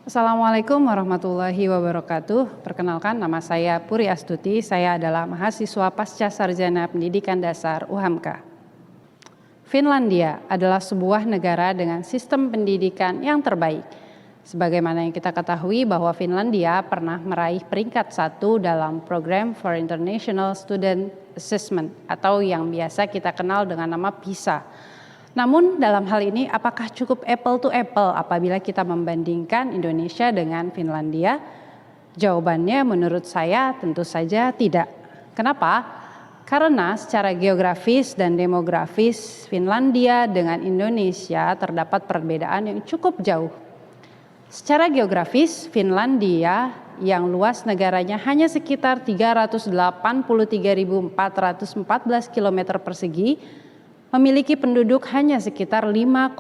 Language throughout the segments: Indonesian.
Assalamualaikum warahmatullahi wabarakatuh. Perkenalkan, nama saya Puri Astuti. Saya adalah mahasiswa pasca sarjana pendidikan dasar UHAMKA. Finlandia adalah sebuah negara dengan sistem pendidikan yang terbaik. Sebagaimana yang kita ketahui bahwa Finlandia pernah meraih peringkat 1 dalam program for International Student Assessment atau yang biasa kita kenal dengan nama PISA. Namun dalam hal ini apakah cukup apple to apple apabila kita membandingkan Indonesia dengan Finlandia? Jawabannya menurut saya tentu saja tidak. Kenapa? Karena secara geografis dan demografis Finlandia dengan Indonesia terdapat perbedaan yang cukup jauh. Secara geografis Finlandia yang luas negaranya hanya sekitar 383.414 km persegi memiliki penduduk hanya sekitar 5,5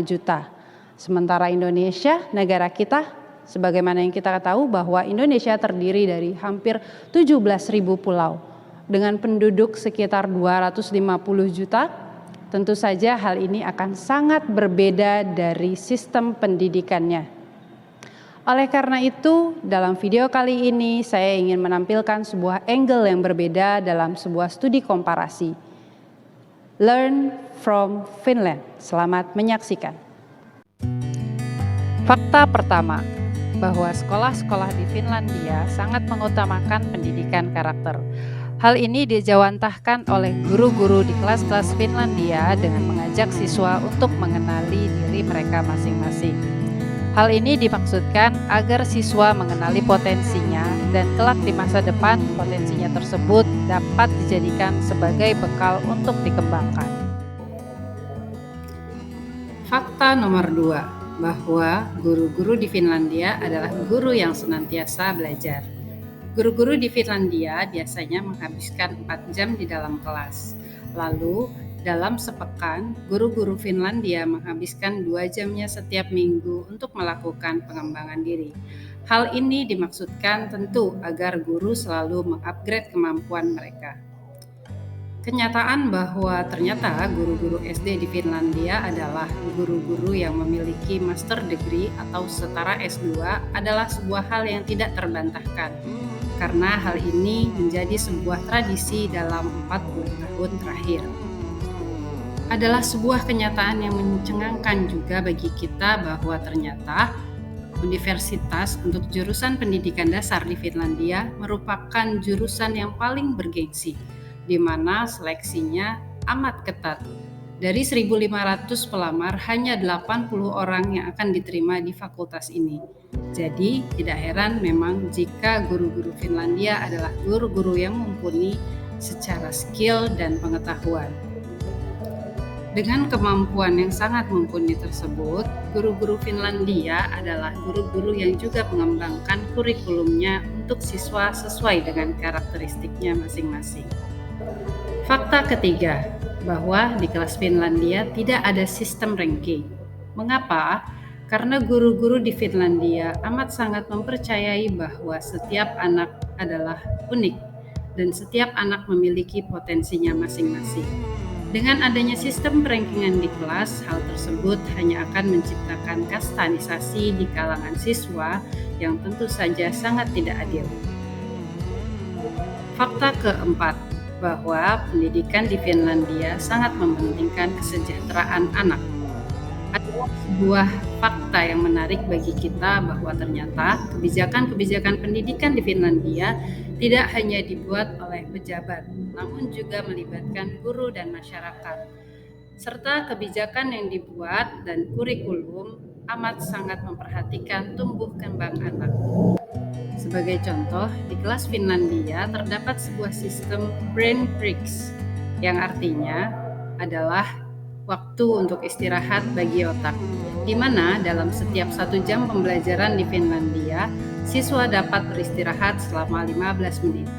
juta. Sementara Indonesia, negara kita, sebagaimana yang kita tahu bahwa Indonesia terdiri dari hampir 17.000 pulau. Dengan penduduk sekitar 250 juta, tentu saja hal ini akan sangat berbeda dari sistem pendidikannya. Oleh karena itu, dalam video kali ini saya ingin menampilkan sebuah angle yang berbeda dalam sebuah studi komparasi. Learn from Finland. Selamat menyaksikan. Fakta pertama, bahwa sekolah-sekolah di Finlandia sangat mengutamakan pendidikan karakter. Hal ini dijawantahkan oleh guru-guru di kelas-kelas Finlandia dengan mengajak siswa untuk mengenali diri mereka masing-masing. Hal ini dimaksudkan agar siswa mengenali potensinya dan kelak di masa depan potensinya tersebut dapat dijadikan sebagai bekal untuk dikembangkan. Fakta nomor 2, bahwa guru-guru di Finlandia adalah guru yang senantiasa belajar. Guru-guru di Finlandia biasanya menghabiskan 4 jam di dalam kelas. Lalu dalam sepekan, guru-guru Finlandia menghabiskan 2 jamnya setiap minggu untuk melakukan pengembangan diri. Hal ini dimaksudkan tentu agar guru selalu mengupgrade kemampuan mereka. Kenyataan bahwa ternyata guru-guru SD di Finlandia adalah guru-guru yang memiliki master degree atau setara S2 adalah sebuah hal yang tidak terbantahkan. Karena hal ini menjadi sebuah tradisi dalam 40 tahun terakhir. Adalah sebuah kenyataan yang mencengangkan juga bagi kita bahwa ternyata universitas untuk jurusan pendidikan dasar di Finlandia merupakan jurusan yang paling bergengsi, di mana seleksinya amat ketat. Dari 1.500 pelamar, hanya 80 orang yang akan diterima di fakultas ini. Jadi tidak heran memang jika guru-guru Finlandia adalah guru-guru yang mumpuni secara skill dan pengetahuan. Dengan kemampuan yang sangat mumpuni tersebut, guru-guru Finlandia adalah guru-guru yang juga mengembangkan kurikulumnya untuk siswa sesuai dengan karakteristiknya masing-masing. Fakta ketiga, bahwa di kelas Finlandia tidak ada sistem ranking. Mengapa? Karena guru-guru di Finlandia amat sangat mempercayai bahwa setiap anak adalah unik dan setiap anak memiliki potensinya masing-masing. Dengan adanya sistem perankingan di kelas, hal tersebut hanya akan menciptakan kastanisasi di kalangan siswa yang tentu saja sangat tidak adil. Fakta keempat, bahwa pendidikan di Finlandia sangat mementingkan kesejahteraan anak. Adalah sebuah fakta yang menarik bagi kita bahwa ternyata kebijakan-kebijakan pendidikan di Finlandia tidak hanya dibuat oleh pejabat, namun juga melibatkan guru dan masyarakat. Serta kebijakan yang dibuat dan kurikulum amat sangat memperhatikan tumbuh kembang anak. Sebagai contoh, di kelas Finlandia terdapat sebuah sistem brain breaks, yang artinya adalah waktu untuk istirahat bagi otak, di mana dalam setiap 1 jam pembelajaran di Finlandia, siswa dapat beristirahat selama 15 menit.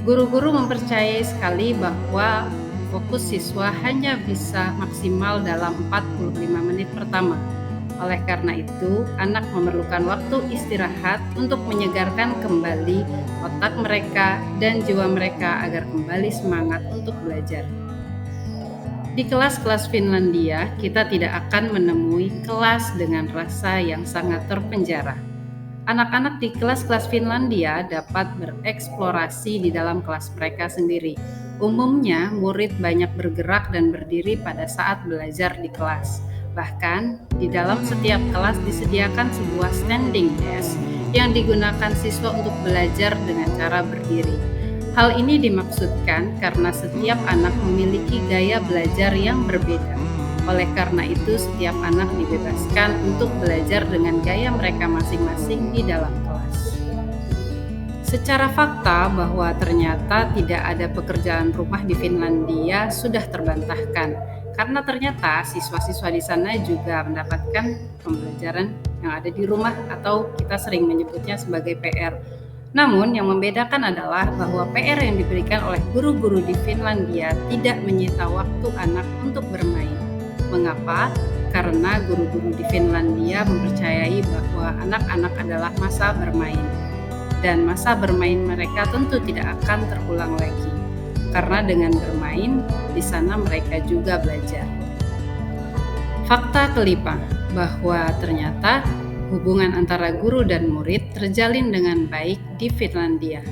Guru-guru mempercayai sekali bahwa fokus siswa hanya bisa maksimal dalam 45 menit pertama. Oleh karena itu, anak memerlukan waktu istirahat untuk menyegarkan kembali otak mereka dan jiwa mereka agar kembali semangat untuk belajar. Di kelas-kelas Finlandia, kita tidak akan menemui kelas dengan rasa yang sangat terpenjara. Anak-anak di kelas-kelas Finlandia dapat bereksplorasi di dalam kelas mereka sendiri. Umumnya, murid banyak bergerak dan berdiri pada saat belajar di kelas. Bahkan, di dalam setiap kelas disediakan sebuah standing desk yang digunakan siswa untuk belajar dengan cara berdiri. Hal ini dimaksudkan karena setiap anak memiliki gaya belajar yang berbeda. Oleh karena itu, setiap anak dibebaskan untuk belajar dengan gaya mereka masing-masing di dalam kelas. Secara fakta bahwa ternyata tidak ada pekerjaan rumah di Finlandia sudah terbantahkan, karena ternyata siswa-siswa di sana juga mendapatkan pembelajaran yang ada di rumah atau kita sering menyebutnya sebagai PR. Namun yang membedakan adalah bahwa PR yang diberikan oleh guru-guru di Finlandia tidak menyita waktu anak untuk bermain. Mengapa? Karena guru-guru di Finlandia mempercayai bahwa anak-anak adalah masa bermain. Dan masa bermain mereka tentu tidak akan terulang lagi. Karena dengan bermain, di sana mereka juga belajar. Fakta kelima, bahwa ternyata hubungan antara guru dan murid terjalin dengan baik di Finlandia.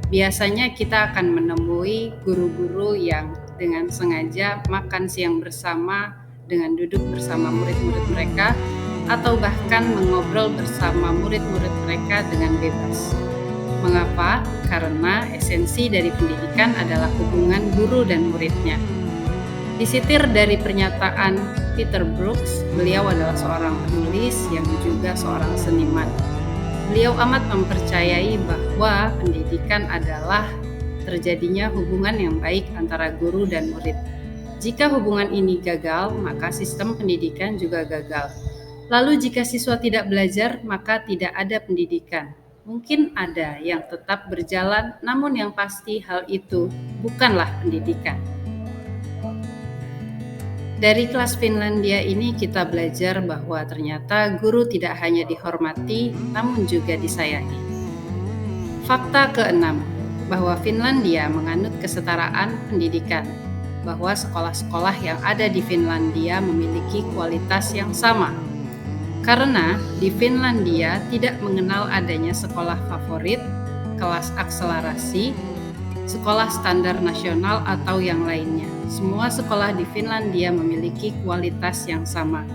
Biasanya kita akan menemui guru-guru yang dengan sengaja makan siang bersama dengan duduk bersama murid-murid mereka atau bahkan mengobrol bersama murid-murid mereka dengan bebas. Mengapa? Karena esensi dari pendidikan adalah hubungan guru dan muridnya. Disitir dari pernyataan Peter Brooks, beliau adalah seorang penulis yang juga seorang seniman. Beliau amat mempercayai bahwa pendidikan adalah terjadinya hubungan yang baik antara guru dan murid. Jika hubungan ini gagal, maka sistem pendidikan juga gagal. Lalu jika siswa tidak belajar, maka tidak ada pendidikan. Mungkin ada yang tetap berjalan, namun yang pasti hal itu bukanlah pendidikan. Dari kelas Finlandia ini kita belajar bahwa ternyata guru tidak hanya dihormati, namun juga disayangi. Fakta keenam, bahwa Finlandia menganut kesetaraan pendidikan, bahwa sekolah-sekolah yang ada di Finlandia memiliki kualitas yang sama. Karena di Finlandia tidak mengenal adanya sekolah favorit, kelas akselerasi, sekolah standar nasional atau yang lainnya. Semua sekolah di Finlandia memiliki kualitas yang sama.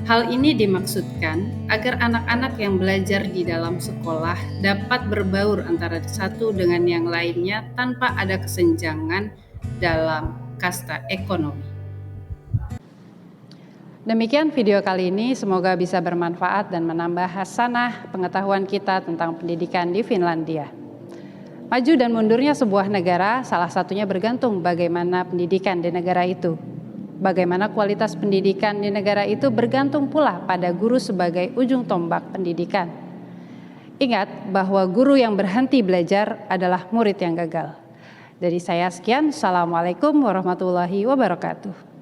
Hal ini dimaksudkan agar anak-anak yang belajar di dalam sekolah dapat berbaur antara satu dengan yang lainnya tanpa ada kesenjangan dalam kasta ekonomi. Demikian video kali ini, semoga bisa bermanfaat dan menambah hasanah pengetahuan kita tentang pendidikan di Finlandia. Maju dan mundurnya sebuah negara salah satunya bergantung bagaimana pendidikan di negara itu. Bagaimana kualitas pendidikan di negara itu bergantung pula pada guru sebagai ujung tombak pendidikan. Ingat bahwa guru yang berhenti belajar adalah murid yang gagal. Dari saya sekian, Assalamualaikum warahmatullahi wabarakatuh.